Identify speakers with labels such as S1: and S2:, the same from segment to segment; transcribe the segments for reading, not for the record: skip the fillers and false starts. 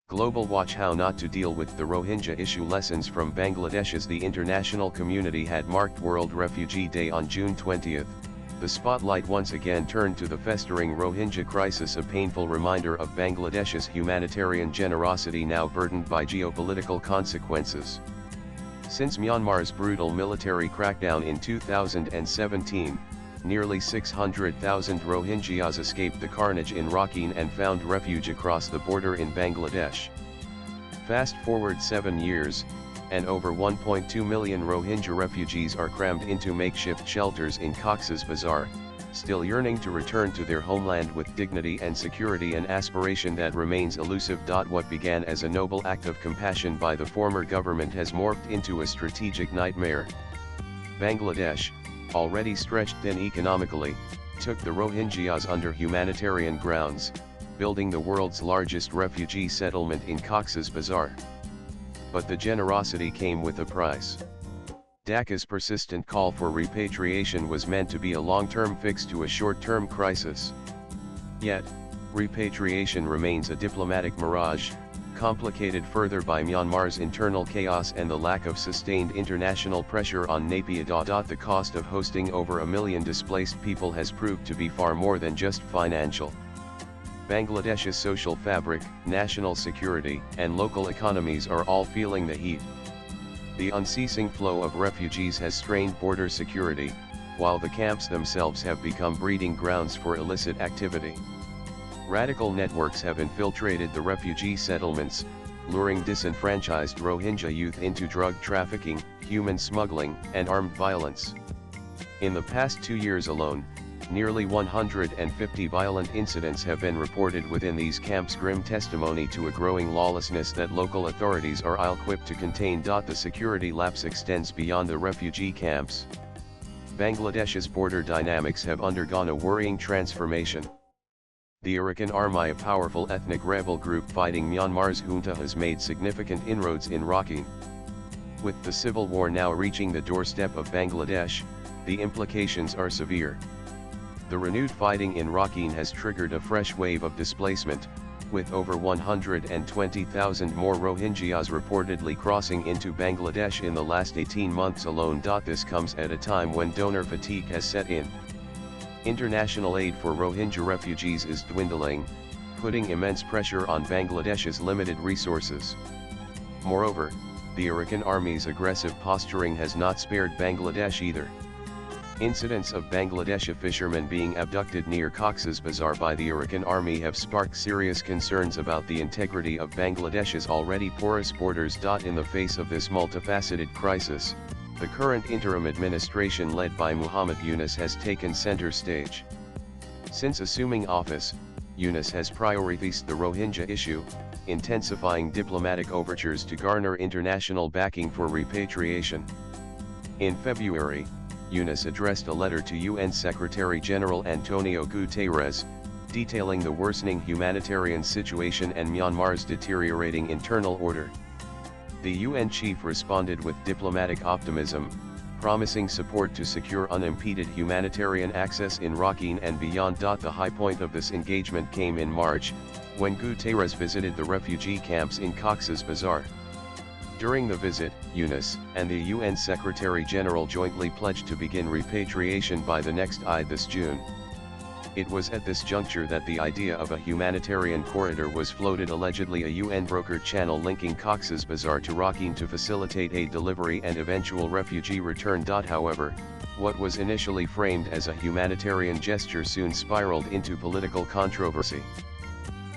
S1: Global Watch: How Not to Deal with the Rohingya Issue. Lessons from Bangladesh. As the international community had marked World Refugee Day on June 20, the spotlight once again turned to the festering Rohingya crisis, a painful reminder of Bangladesh's humanitarian generosity now burdened by geopolitical consequences. Since Myanmar's brutal military crackdown in 2017, nearly 600,000 Rohingyas escaped the carnage in Rakhine and found refuge across the border in Bangladesh. Fast forward 7 years, and over 1.2 million Rohingya refugees are crammed into makeshift shelters in Cox's Bazar, still yearning to return to their homeland with dignity and security, an aspiration that remains elusive. What began as a noble act of compassion by the former government has morphed into a strategic nightmare. Bangladesh, already stretched thin economically, took the Rohingyas under humanitarian grounds, building the world's largest refugee settlement in Cox's Bazar. But the generosity came with a price. Dhaka's persistent call for repatriation was meant to be a long-term fix to a short-term crisis. Yet, repatriation remains a diplomatic mirage, complicated further by Myanmar's internal chaos and the lack of sustained international pressure on Naypyidaw. The cost of hosting over 1 million displaced people has proved to be far more than just financial. Bangladesh's social fabric, national security, and local economies are all feeling the heat. The unceasing flow of refugees has strained border security, while the camps themselves have become breeding grounds for illicit activity. Radical networks have infiltrated the refugee settlements, luring disenfranchised Rohingya youth into drug trafficking, human smuggling, and armed violence. In the past 2 years alone, nearly 150 violent incidents have been reported within these camps, grim testimony to a growing lawlessness that local authorities are ill-equipped to contain. The security lapse extends beyond the refugee camps. Bangladesh's border dynamics have undergone a worrying transformation. The Arakan Army, a powerful ethnic rebel group fighting Myanmar's junta, has made significant inroads in Rakhine. With the civil war now reaching the doorstep of Bangladesh, the implications are severe. The renewed fighting in Rakhine has triggered a fresh wave of displacement, with over 120,000 more Rohingyas reportedly crossing into Bangladesh in the last 18 months alone. This comes at a time when donor fatigue has set in. International aid for Rohingya refugees is dwindling, putting immense pressure on Bangladesh's limited resources. Moreover, the Arakan Army's aggressive posturing has not spared Bangladesh either. Incidents of Bangladeshi fishermen being abducted near Cox's Bazar by the Arakan Army have sparked serious concerns about the integrity of Bangladesh's already porous borders. In the face of this multifaceted crisis, the current interim administration led by Muhammad Yunus has taken center stage. Since assuming office, Yunus has prioritized the Rohingya issue, intensifying diplomatic overtures to garner international backing for repatriation. In February, Yunus addressed a letter to UN Secretary-General Antonio Guterres, detailing the worsening humanitarian situation and Myanmar's deteriorating internal order. The UN chief responded with diplomatic optimism, promising support to secure unimpeded humanitarian access in Rakhine and beyond. The high point of this engagement came in March, when Guterres visited the refugee camps in Cox's Bazar. During the visit, Yunus and the UN Secretary-General jointly pledged to begin repatriation by the next Eid this June. It was at this juncture that the idea of a humanitarian corridor was floated, allegedly a UN-brokered channel linking Cox's Bazar to Rakhine to facilitate aid delivery and eventual refugee return. However, what was initially framed as a humanitarian gesture soon spiraled into political controversy.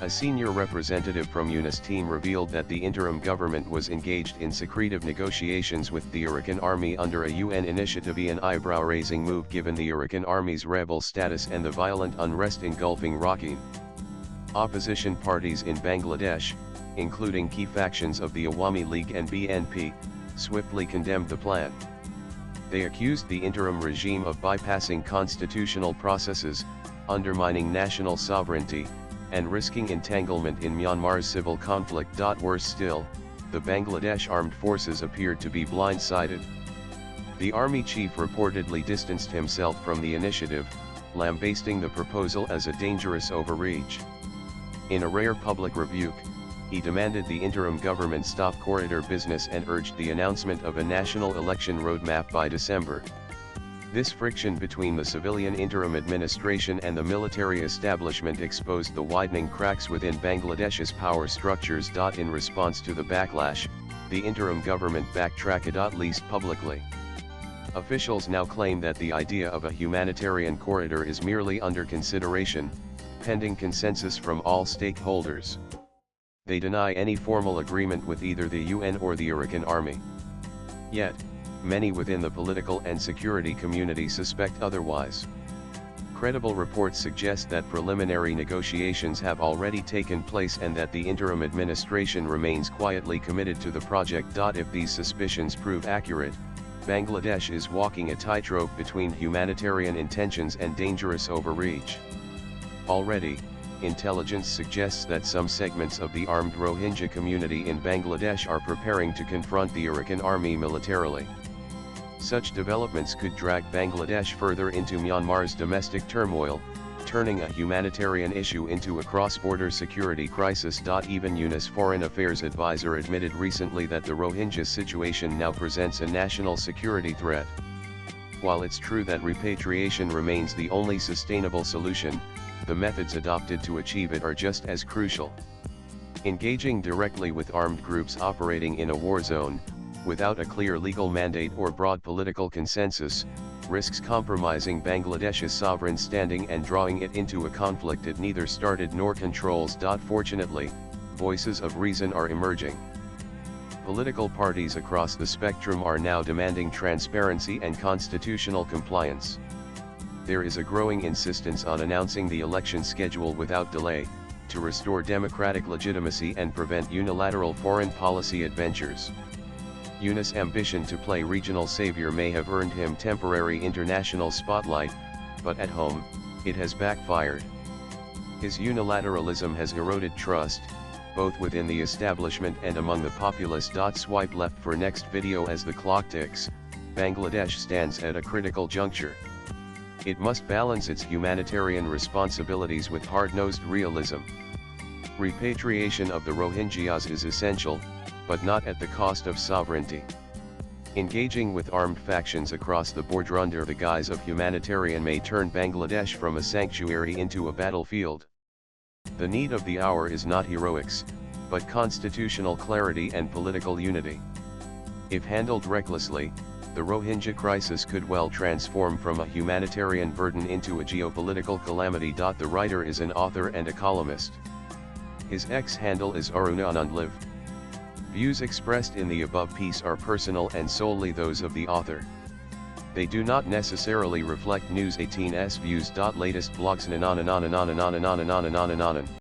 S1: A senior representative from Yunus' team revealed that the interim government was engaged in secretive negotiations with the Arakan Army under a UN initiative, an eyebrow-raising move given the Arakan Army's rebel status and the violent unrest engulfing Rakhine. Opposition parties in Bangladesh, including key factions of the Awami League and BNP, swiftly condemned the plan. They accused the interim regime of bypassing constitutional processes, undermining national sovereignty, and risking entanglement in Myanmar's civil conflict. Worse still, the Bangladesh armed forces appeared to be blindsided. The army chief reportedly distanced himself from the initiative, lambasting the proposal as a dangerous overreach. In a rare public rebuke, he demanded the interim government stop corridor business and urged the announcement of a national election roadmap by December. This friction between the civilian interim administration and the military establishment exposed the widening cracks within Bangladesh's power structures. In response to the backlash, the interim government backtracked, at least publicly. Officials now claim that the idea of a humanitarian corridor is merely under consideration, pending consensus from all stakeholders. They deny any formal agreement with either the UN or the Arakan army. Yet, many within the political and security community suspect otherwise. Credible reports suggest that preliminary negotiations have already taken place and that the interim administration remains quietly committed to the project. If these suspicions prove accurate, Bangladesh is walking a tightrope between humanitarian intentions and dangerous overreach. Already, intelligence suggests that some segments of the armed Rohingya community in Bangladesh are preparing to confront the Arakan army militarily. Such developments could drag Bangladesh further into Myanmar's domestic turmoil, turning a humanitarian issue into a cross-border security crisis. Even UN's foreign affairs advisor admitted recently that the Rohingya situation now presents a national security threat. While it's true that repatriation remains the only sustainable solution, the methods adopted to achieve it are just as crucial. Engaging directly with armed groups operating in a war zone, without a clear legal mandate or broad political consensus, risks compromising Bangladesh's sovereign standing and drawing it into a conflict it neither started nor controls. Fortunately, voices of reason are emerging. Political parties across the spectrum are now demanding transparency and constitutional compliance. There is a growing insistence on announcing the election schedule without delay, to restore democratic legitimacy and prevent unilateral foreign policy adventures. Yunus' ambition to play regional savior may have earned him temporary international spotlight, but at home, it has backfired. His unilateralism has eroded trust, both within the establishment and among the populace. Swipe left for next video. As the clock ticks, Bangladesh stands at a critical juncture. It must balance its humanitarian responsibilities with hard-nosed realism. Repatriation of the Rohingyas is essential, but not at the cost of sovereignty. Engaging with armed factions across the border under the guise of humanitarian may turn Bangladesh from a sanctuary into a battlefield. The need of the hour is not heroics, but constitutional clarity and political unity. If handled recklessly, the Rohingya crisis could well transform from a humanitarian burden into a geopolitical calamity. The writer is an author and a columnist. His X handle is Arunanandliv. Views expressed in the above piece are personal and solely those of the author. They do not necessarily reflect News 18's views. Latest blogs.